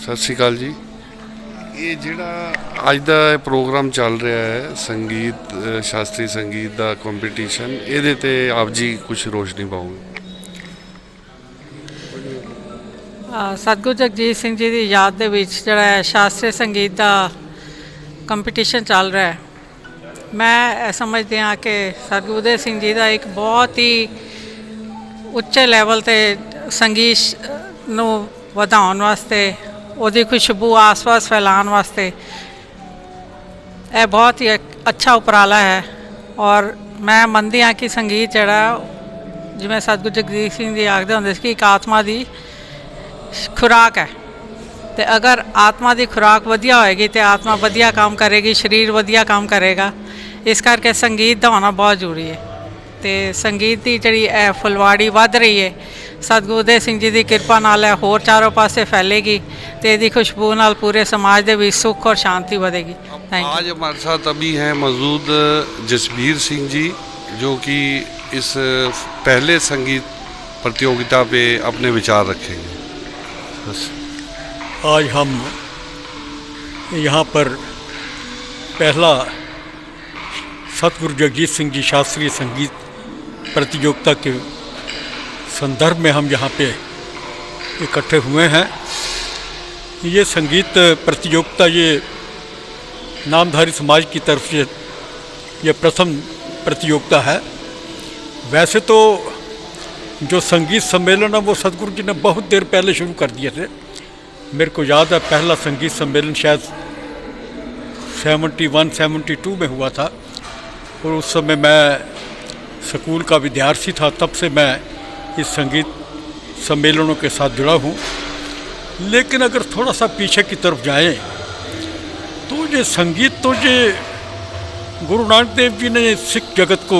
ਸਤਿ ਸ਼੍ਰੀ ਅਕਾਲ ਜੀ। ਇਹ ਜਿਹੜਾ ਅੱਜ ਦਾ ਇਹ ਪ੍ਰੋਗਰਾਮ ਚੱਲ ਰਿਹਾ ਹੈ ਸੰਗੀਤ ਸ਼ਾਸਤਰੀ ਸੰਗੀਤ ਦਾ ਕੰਪੀਟੀਸ਼ਨ, ਇਹਦੇ ਤੇ ਆਪ ਜੀ ਕੁਝ ਰੋਸ਼ਨੀ ਪਾਓਗੇ? ਸਤਿਗੁਰੂ ਜਗਜੀਤ ਸਿੰਘ ਜੀ ਦੀ ਯਾਦ ਦੇ ਵਿੱਚ ਜਿਹੜਾ ਹੈ ਸ਼ਾਸਤਰੀ ਸੰਗੀਤ ਦਾ ਕੰਪੀਟੀਸ਼ਨ ਚੱਲ ਰਿਹਾ ਹੈ। ਮੈਂ ਸਮਝਦੀ ਹਾਂ ਕਿ ਸਤਿਗੁਰੂ ਉਦੈ ਸਿੰਘ ਜੀ ਦਾ ਇੱਕ ਬਹੁਤ ਹੀ ਉੱਚੇ ਲੈਵਲ 'ਤੇ ਸੰਗੀਤ ਨੂੰ ਵਧਾਉਣ ਵਾਸਤੇ, ਉਹਦੀ ਖੁਸ਼ਬੂ ਆਸ-ਪਾਸ ਫੈਲਾਉਣ ਵਾਸਤੇ ਇਹ ਬਹੁਤ ਹੀ ਅੱਛਾ ਉਪਰਾਲਾ ਹੈ। ਔਰ ਮੈਂ ਮੰਨਦੀ ਹਾਂ ਕਿ ਸੰਗੀਤ ਜਿਹੜਾ, ਜਿਵੇਂ ਸਤਿਗੁਰੂ ਜਗਜੀਤ ਸਿੰਘ ਜੀ ਆਖਦੇ ਹੁੰਦੇ ਸੀ ਕਿ ਇੱਕ ਆਤਮਾ ਦੀ ਖੁਰਾਕ ਹੈ, ਅਤੇ ਅਗਰ ਆਤਮਾ ਦੀ ਖੁਰਾਕ ਵਧੀਆ ਹੋਏਗੀ ਤਾਂ ਆਤਮਾ ਵਧੀਆ ਕੰਮ ਕਰੇਗੀ, ਸਰੀਰ ਵਧੀਆ ਕੰਮ ਕਰੇਗਾ। ਇਸ ਕਰਕੇ ਸੰਗੀਤ ਦਾ ਹੋਣਾ ਬਹੁਤ ਜ਼ਰੂਰੀ ਹੈ। ਅਤੇ ਸੰਗੀਤ ਦੀ ਜਿਹੜੀ ਇਹ ਫੁਲਵਾੜੀ ਵੱਧ ਰਹੀ ਹੈ, ਸਤਿਗੁਰੂ ਉਦੈ ਸਿੰਘ ਜੀ ਦੀ ਕਿਰਪਾ ਨਾਲ ਇਹ ਹੋਰ ਚਾਰੋਂ ਪਾਸੇ ਫੈਲੇਗੀ ਅਤੇ ਇਹਦੀ ਖੁਸ਼ਬੂ ਨਾਲ ਪੂਰੇ ਸਮਾਜ ਦੇ ਵਿੱਚ ਸੁੱਖ ਔਰ शांति बढ़ेगी। आज हमारे साथ अभी हैं मौजूद जसबीर सिंह जी, जो कि इस पहले संगीत प्रतियोगिता पे अपने विचार रखेंगे। बस आज हम यहाँ पर पहला सतगुरु जगजीत सिंह जी शास्त्रीय संगीत प्रतियोगिता के संदर्भ में हम यहाँ पे इकट्ठे हुए हैं। ये संगीत प्रतियोगिता ये नामधारी समाज की तरफ से ये प्रथम प्रतियोगिता है। वैसे तो जो संगीत सम्मेलन है वो सतगुरु जी ने बहुत देर पहले शुरू कर दिए थे। मेरे को याद है पहला संगीत सम्मेलन शायद 71-72 में हुआ था, और उस समय मैं स्कूल का विद्यार्थी था। तब से मैं इस संगीत सम्मेलनों के साथ जुड़ा हूँ। लेकिन अगर थोड़ा सा पीछे की तरफ जाएं तो ये संगीत तो ये गुरु नानक देव जी ने सिख जगत को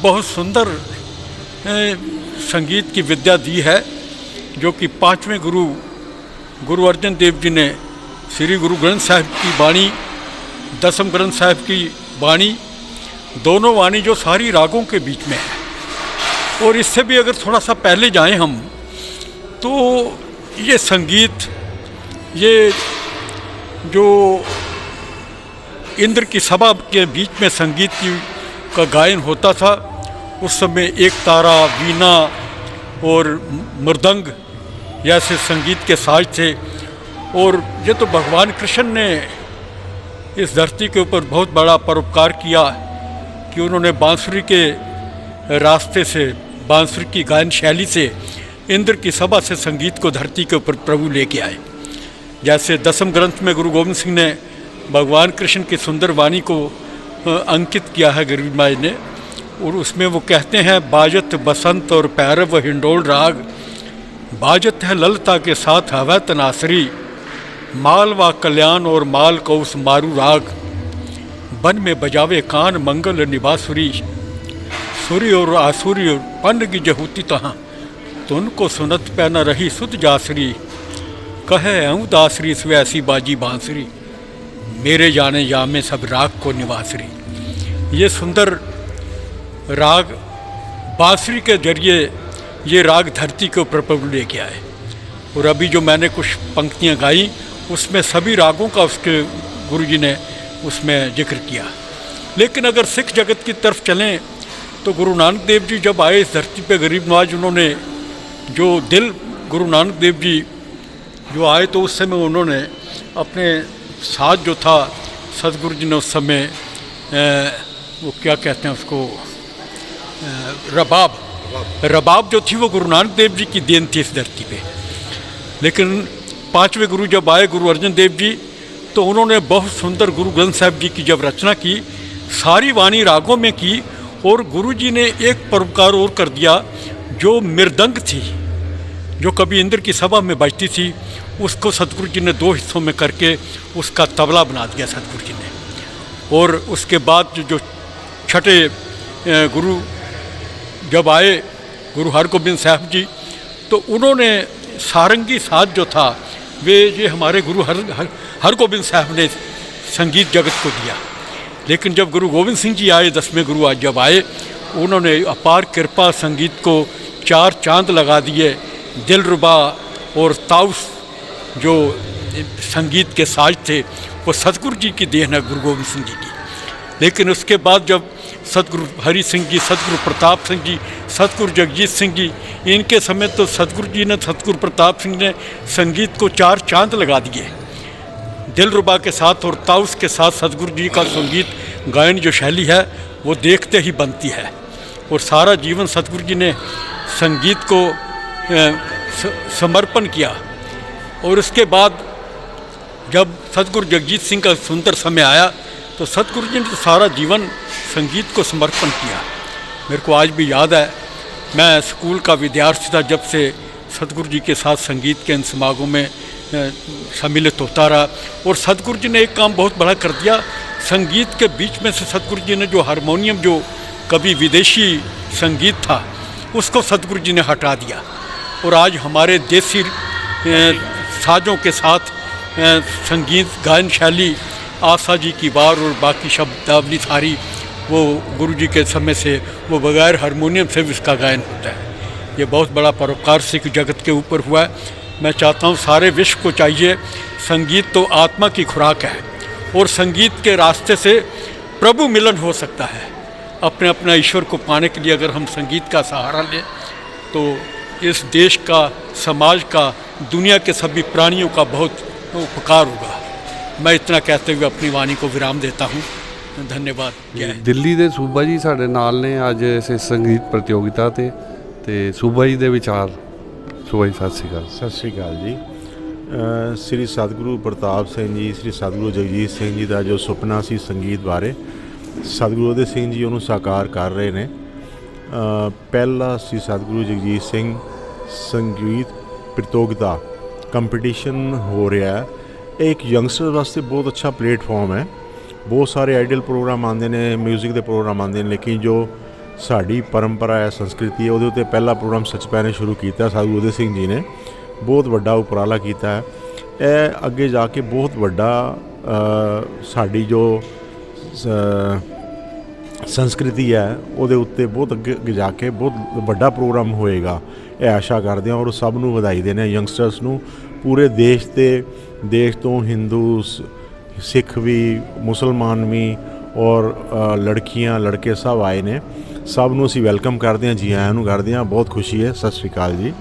बहुत सुंदर संगीत की विद्या दी है, जो कि पाँचवें गुरु अर्जन देव जी ने श्री गुरु ग्रंथ साहिब की वाणी, दसम ग्रंथ साहिब की वाणी, दोनों वाणी जो सारी रागों के बीच में है। और इससे भी अगर थोड़ा सा पहले जाएं हम तो ये संगीत, ये जो इंद्र की सभा के बीच में संगीत का गायन होता था, उस समय एक तारा, वीणा और मृदंग जैसे संगीत के साज थे। और ये तो भगवान कृष्ण ने इस धरती के ऊपर बहुत बड़ा परोपकार किया कि उन्होंने बांसुरी के रास्ते से, बांसुरी की गायन शैली से इंद्र की सभा से संगीत को धरती के ऊपर प्रभु लेके आए। जैसे दसम ग्रंथ में गुरु गोविंद सिंह ने भगवान कृष्ण की सुंदर वाणी को अंकित किया है गरीब माई ने, और उसमें वो कहते हैं, बाजत बसंत और पैरव हिंडोल राग, बाजत है ललता के साथ हवै तनासरी, माल व कल्याण और माल कौस मारू राग, वन में बजावे कान मंगल निवासुरी, सूर्य और आसुरी और पन्न की जहूती तहाँ, तो उनको सुनत पै न रही सुध जासरी, कहे अऊँ दासरी स्वैसी बाजी बांसुरी, मेरे जाने या में सब राग को निवासरी। ये सुंदर राग बांसुरी के जरिए ये राग धरती के ऊपर प्रभु लेके आए। और अभी जो मैंने कुछ पंक्तियाँ गाई उसमें सभी रागों का उसके गुरुजी ने उसमें जिक्र किया। लेकिन अगर सिख जगत की तरफ चलें तो गुरु नानक देव जी जब आए इस धरती पे गरीब नवाज, उन्होंने जो दिल, गुरु नानक देव जी जो आए तो उस समय उन्होंने अपने साथ जो था सतगुरु जी ने उस समय वो क्या कहते हैं उसको, रबाब जो थी वो गुरु नानक देव जी की देन थी इस धरती पे। लेकिन पांचवें गुरु जब आए गुरु अर्जन देव जी, तो उन्होंने बहुत सुंदर गुरु ग्रंथ साहिब जी की जब रचना की, सारी वाणी रागों में की। और गुरु जी ने एक परोपकार और कर दिया, जो मृदंग थी जो कभी इंद्र की सभा में बजती थी, उसको सतगुरु जी ने दो हिस्सों में करके उसका तबला बना दिया सतगुरु जी ने। और उसके बाद जो छठे गुरु जब आए गुरु हरगोबिंद साहब जी, तो उन्होंने सारंगी साज जो था वे ये हमारे गुरु हरगोबिंद साहब ने संगीत जगत को दिया। लेकिन जब गुरु गोविंद सिंह जी आए, 10वें गुरु आज जब आए, उन्होंने अपार कृपा संगीत को चार चांद लगा दिए। दिलरुबा और ताउस जो संगीत के साज थे वो सतगुरु जी की देन है, गुरु गोबिंद सिंह जी की। लेकिन उसके बाद जब सतगुरु हरि सिंह जी, सतगुरु प्रताप सिंह जी, सतगुरु जगजीत सिंह जी, इनके समय तो सतगुरु जी ने, सतगुरु प्रताप सिंह ने संगीत को 4 चांद लगा दिए दिलरुबा के साथ। और ताउस के साथ सतगुरु जी का संगीत गायन जो शैली है वो देखते ही बनती है। और सारा जीवन सतगुरु जी ने संगीत को समर्पण किया। और उसके बाद जब सतगुरु जगजीत सिंह का सुंदर समय आया तो सतगुरु जी ने तो सारा जीवन संगीत को समर्पण किया। मेरे को आज भी याद है, मैं स्कूल का विद्यार्थी था जब से सतगुरु जी के साथ संगीत के इन समागमों में सम्मिलित होता रहा। और सतगुरु जी ने एक काम बहुत बड़ा कर दिया, संगीत के बीच में से सतगुरु जी ने जो हारमोनियम, जो कभी विदेशी संगीत था, उसको सतगुरु जी ने हटा दिया। और आज हमारे देसी साजों के साथ संगीत गायन शैली, आशा जी की बार और बाकी शब्दावली सारी वो गुरु जी के समय से वो बगैर हारमोनियम से भी इसका गायन होता है। ये बहुत बड़ा परोपकार सिख जगत के ऊपर हुआ है। मैं चाहता हूँ सारे विश्व को चाहिए, संगीत तो आत्मा की खुराक है और संगीत के रास्ते से प्रभु मिलन हो सकता है। अपने अपना ईश्वर को पाने के लिए अगर हम संगीत का सहारा लें तो इस देश का, समाज का, दुनिया के सभी प्राणियों का बहुत उपकार होगा। मैं इतना कहते हुए अपनी वाणी को विराम देता हूँ। धन्यवाद। जय हिंद। ਦਿੱਲੀ ਦੇ ਸੂਬਾ ਜੀ ਸਾਡੇ ਨਾਲ ਨੇ ਅੱਜ ਇਸ ਸੰਗੀਤ ਪ੍ਰਤੀਯੋਗਿਤਾ ਤੇ ਸੂਬਾ ਜੀ ਦੇ ਵਿਚਾਰ। ਸੂਬਾ ਜੀ ਸਤਿ ਸ਼੍ਰੀ ਅਕਾਲ। ਸਤਿ ਸ਼੍ਰੀ ਅਕਾਲ ਜੀ। ਸ੍ਰੀ ਸਤਿਗੁਰੂ ਪ੍ਰਤਾਪ ਸਿੰਘ ਜੀ, ਸ੍ਰੀ ਸਤਿਗੁਰੂ ਜਗਜੀਤ ਸਿੰਘ ਜੀ ਦਾ ਜੋ ਸੁਪਨਾ ਸੀ ਸੰਗੀਤ ਬਾਰੇ, ਸਤਿਗੁਰੂ ਉਦੇ ਸਿੰਘ ਜੀ ਉਹਨੂੰ ਸਾਕਾਰ ਕਰ ਰਹੇ ਨੇ। ਪਹਿਲਾ ਸ੍ਰੀ ਸਤਿਗੁਰੂ ਜਗਜੀਤ ਸਿੰਘ ਸੰਗੀਤ ਪ੍ਰਤੀਯੋਗਿਤਾ ਕੰਪੀਟੀਸ਼ਨ ਹੋ ਰਿਹਾ ਹੈ। ਇਹ ਇੱਕ ਯੰਗਸਟਰ ਵਾਸਤੇ ਬਹੁਤ ਅੱਛਾ ਪਲੇਟਫਾਰਮ ਹੈ। ਬਹੁਤ ਸਾਰੇ ਆਈਡਲ ਪ੍ਰੋਗਰਾਮ ਆਉਂਦੇ ਨੇ, ਮਿਊਜ਼ਿਕ ਦੇ ਪ੍ਰੋਗਰਾਮ ਆਉਂਦੇ ਨੇ, ਲੇਕਿਨ ਜੋ ਸਾਡੀ ਪਰੰਪਰਾ ਹੈ, ਸੰਸਕ੍ਰਿਤੀ ਹੈ, ਉਹਦੇ ਉੱਤੇ ਪਹਿਲਾ ਪ੍ਰੋਗਰਾਮ ਸੱਚਪੈ ਨੇ ਸ਼ੁਰੂ ਕੀਤਾ ਸਤਿਗੁਰੂ ਉਦੇ ਸਿੰਘ ਜੀ ਨੇ। ਬਹੁਤ ਵੱਡਾ ਉਪਰਾਲਾ ਕੀਤਾ ਹੈ। ਇਹ ਅੱਗੇ ਜਾ ਕੇ ਬਹੁਤ ਵੱਡਾ ਸਾਡੀ ਜੋ ਸੰਸਕ੍ਰਿਤੀ ਹੈ ਉਹਦੇ ਉੱਤੇ ਬਹੁਤ ਅੱਗੇ ਜਾ ਕੇ ਬਹੁਤ ਵੱਡਾ ਪ੍ਰੋਗਰਾਮ ਹੋਏਗਾ, ਇਹ ਆਸ਼ਾ ਕਰਦੇ ਹਾਂ। ਔਰ ਸਭ ਨੂੰ ਵਧਾਈ ਦੇਣੇ ਆ, ਯੰਗਸਟਰਸ ਨੂੰ, ਪੂਰੇ ਦੇਸ਼ ਦੇਸ਼ ਤੋਂ ਹਿੰਦੂ, ਸਿੱਖ ਵੀ, ਮੁਸਲਮਾਨ ਵੀ ਔਰ ਲੜਕੀਆਂ ਲੜਕੇ ਸਭ ਆਏ ਨੇ। ਸਭ ਨੂੰ ਅਸੀਂ ਵੈਲਕਮ ਕਰਦੇ ਹਾਂ, ਜੀ ਆਇਆਂ ਨੂੰ ਕਰਦੇ ਹਾਂ। ਬਹੁਤ ਖੁਸ਼ੀ ਹੈ। ਸਤਿ ਸ਼੍ਰੀ ਅਕਾਲ ਜੀ।